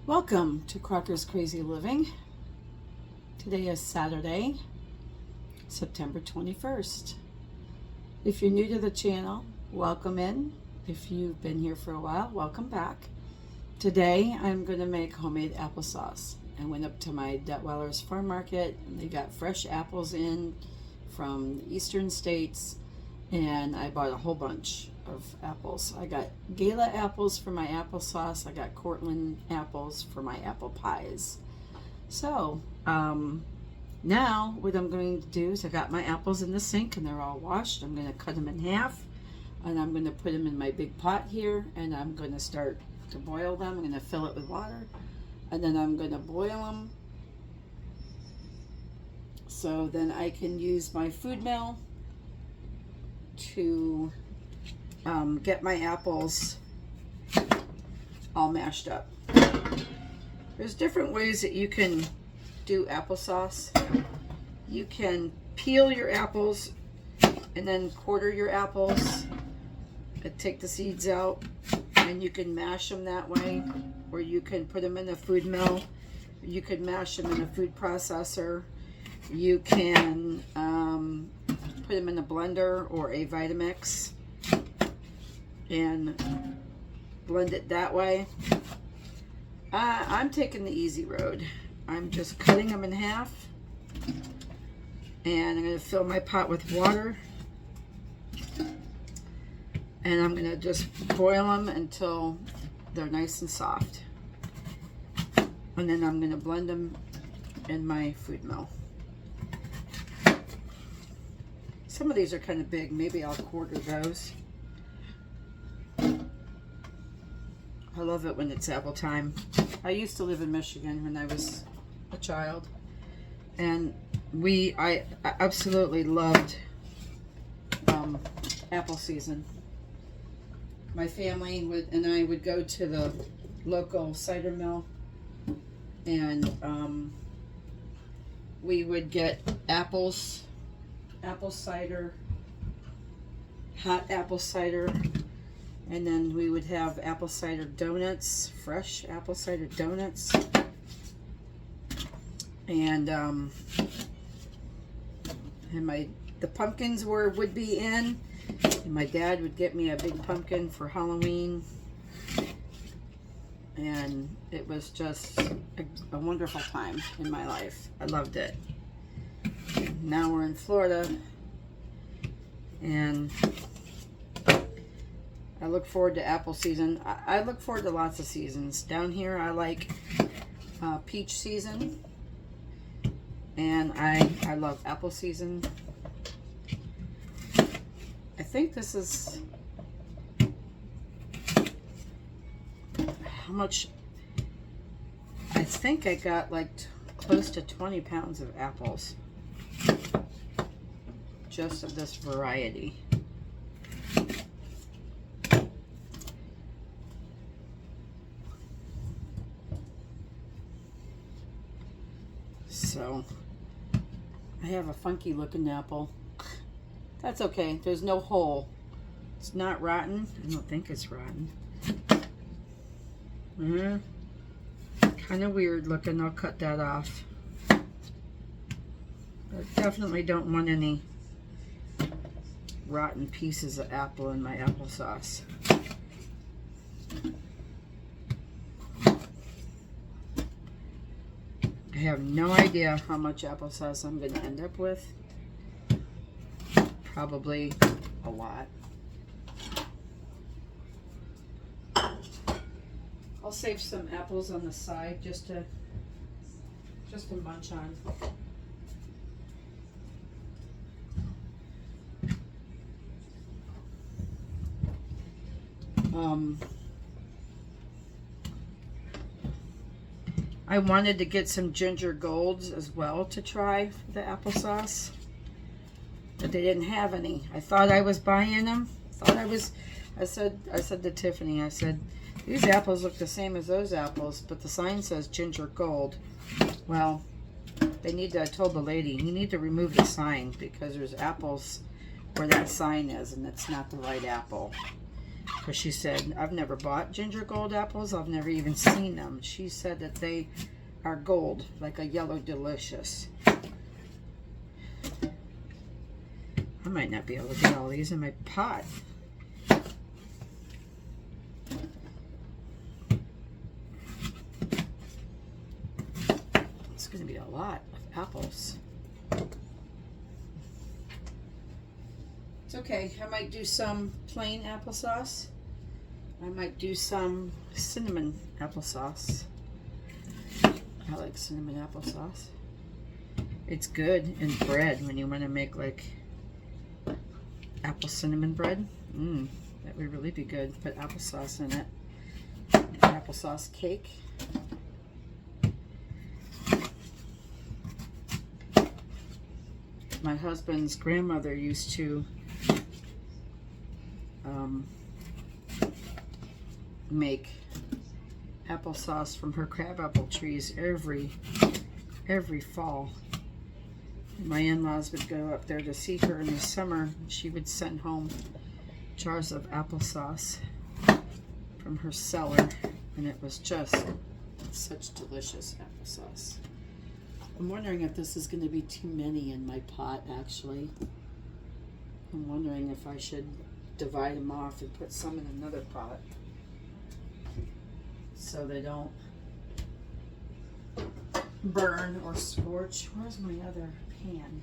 Welcome to Crocker's Crazy Living. Today is Saturday, September 21st. If you're new to the channel, welcome in. If you've been here for a while, welcome back. Today I'm going to make homemade applesauce. I went up to my Detweiler's farm market and they got fresh apples in from the eastern states, and I bought a whole bunch of apples. I got Gala apples for my applesauce. I got Cortland apples for my apple pies. So now what I'm going to do is I got my apples in the sink and they're all washed. I'm going to cut them in half and I'm going to put them in my big pot here, and I'm going to start to boil them. I'm going to fill it with water and then I'm going to boil them so then I can use my food mill to get my apples all mashed up. There's different ways that you can do applesauce. You can peel your apples and then quarter your apples and take the seeds out, and you can mash them that way, or you can put them in a food mill. You can mash them in a food processor. You can put them in a blender or a Vitamix and blend it that way. I'm taking the easy road. I'm just cutting them in half, and I'm going to fill my pot with water, and I'm going to just boil them until they're nice and soft, and then I'm going to blend them in my food mill. Some of these are kind of big. Maybe I'll quarter those. I love it when it's apple time. I used to live in Michigan when I was a child, and I absolutely loved apple season. My family and I would go to the local cider mill, and we would get apple cider, hot apple cider. And then we would have apple cider donuts, fresh apple cider donuts. And the pumpkins would be in. And my dad would get me a big pumpkin for Halloween. And it was just a wonderful time in my life. I loved it. Now we're in Florida, and I look forward to apple season. I look forward to lots of seasons. Down here I like peach season, and I love apple season. I think this is how much. I think I got like close to 20 pounds of apples just of this variety. So I have a funky looking apple. That's okay. There's no hole. It's not rotten. I don't think it's rotten. Kind of weird looking. I'll cut that off. I definitely don't want any rotten pieces of apple in my applesauce. I have no idea how much applesauce I'm going to end up with. Probably a lot. I'll save some apples on the side just to munch on. I wanted to get some ginger golds as well to try for the applesauce, but they didn't have any. I thought I was buying them. I said to Tiffany, I said, these apples look the same as those apples, but the sign says ginger gold. Well, I told the lady, you need to remove the sign because there's apples where that sign is and it's not the right apple. because she said, I've never bought ginger gold apples. I've never even seen them. She said that they are gold, like a yellow delicious. I might not be able to get all these in my pot. It's going to be a lot of apples. It's okay. I might do some plain applesauce. I might do some cinnamon applesauce. I like cinnamon applesauce. It's good in bread when you want to make like apple cinnamon bread. That would really be good. Put applesauce in it. Applesauce cake. My husband's grandmother used to make applesauce from her crabapple trees every fall. My in-laws would go up there to see her in the summer. She would send home jars of applesauce from her cellar, and it was just such delicious applesauce. I'm wondering if this is going to be too many in my pot, actually. I'm wondering if I should divide them off and put some in another pot so they don't burn or scorch. Where's my other pan?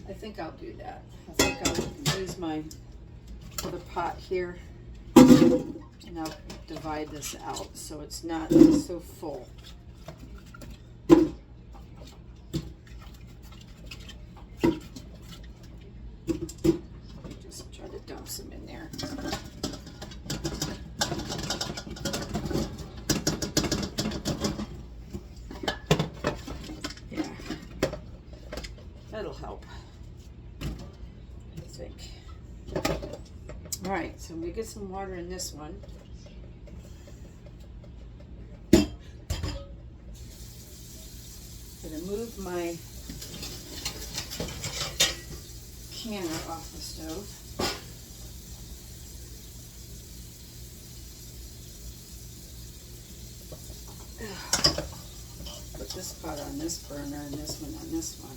I think I'll do that. I think I'll use my other pot here and I'll divide this out so it's not so full. Just try to dump some in there. Yeah, that'll help, I think. All right, so we get some water in this one. I'm gonna move my canner off the stove. Put this pot on this burner and this one on this one.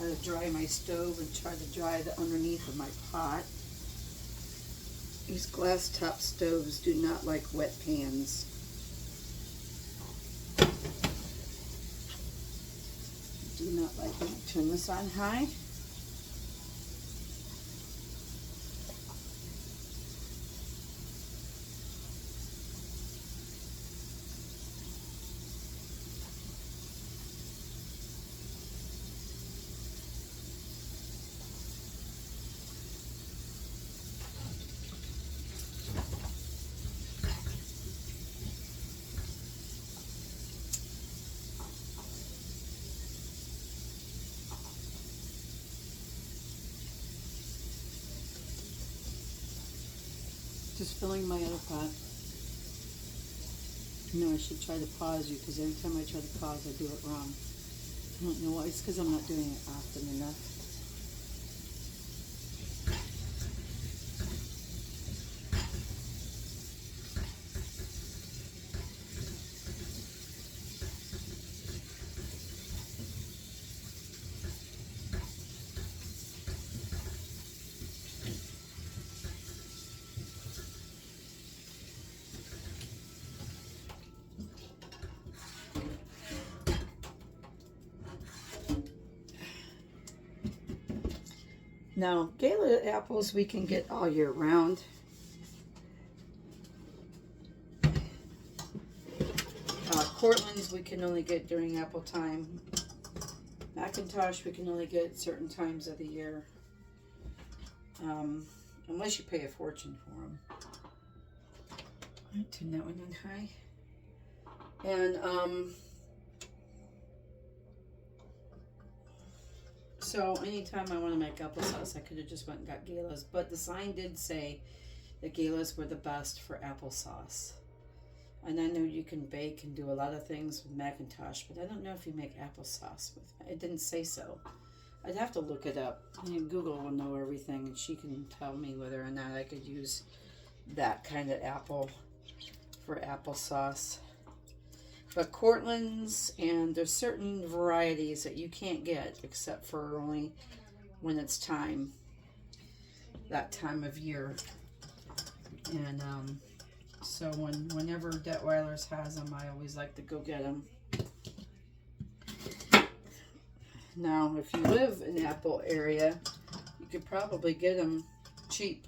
Try to dry my stove and try to dry the underneath of my pot. These glass top stoves do not like wet pans. Do not like them. Turn this on high. Just filling my other pot. No, I should try to pause you because every time I try to pause, I do it wrong. I don't know why. It's because I'm not doing it often enough. Now, Gala apples we can get all year round. Cortlands we can only get during apple time. Macintosh we can only get certain times of the year. Unless you pay a fortune for them. I'll turn that one on high. And so anytime I want to make applesauce, I could have just went and got Galas. But the sign did say that Galas were the best for applesauce. And I know you can bake and do a lot of things with Macintosh, but I don't know if you make applesauce with it. It didn't say so. I'd have to look it up. And Google will know everything, and she can tell me whether or not I could use that kind of apple for applesauce. But Cortland's, and there's certain varieties that you can't get except for only when it's time, that time of year. And so whenever Detweiler's has them, I always like to go get them. Now, if you live in the Apple area, you could probably get them cheap.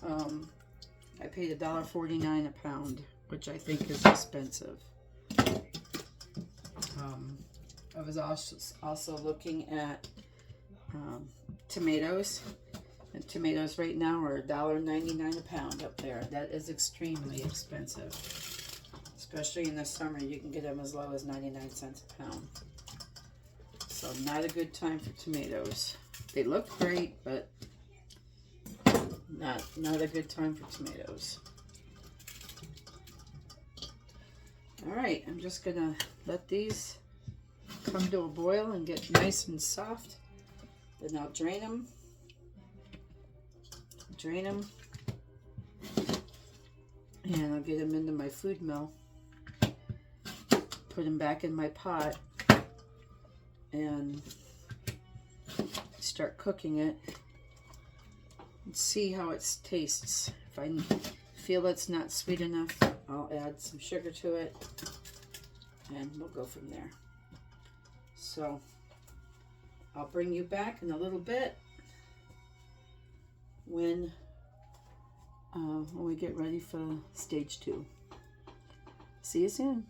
I paid $1.49 a pound, which I think is expensive. I was also looking at tomatoes. And tomatoes right now are $1.99 a pound up there. That is extremely expensive. Especially in the summer, you can get them as low as 99 cents a pound. So not a good time for tomatoes. They look great, but not a good time for tomatoes. Alright, I'm just gonna let these come to a boil and get nice and soft. Then I'll drain them. And I'll get them into my food mill, put them back in my pot, and start cooking it and see how it tastes. If I feel it's not sweet enough, I'll add some sugar to it, and we'll go from there. So I'll bring you back in a little bit when we get ready for stage 2. See you soon.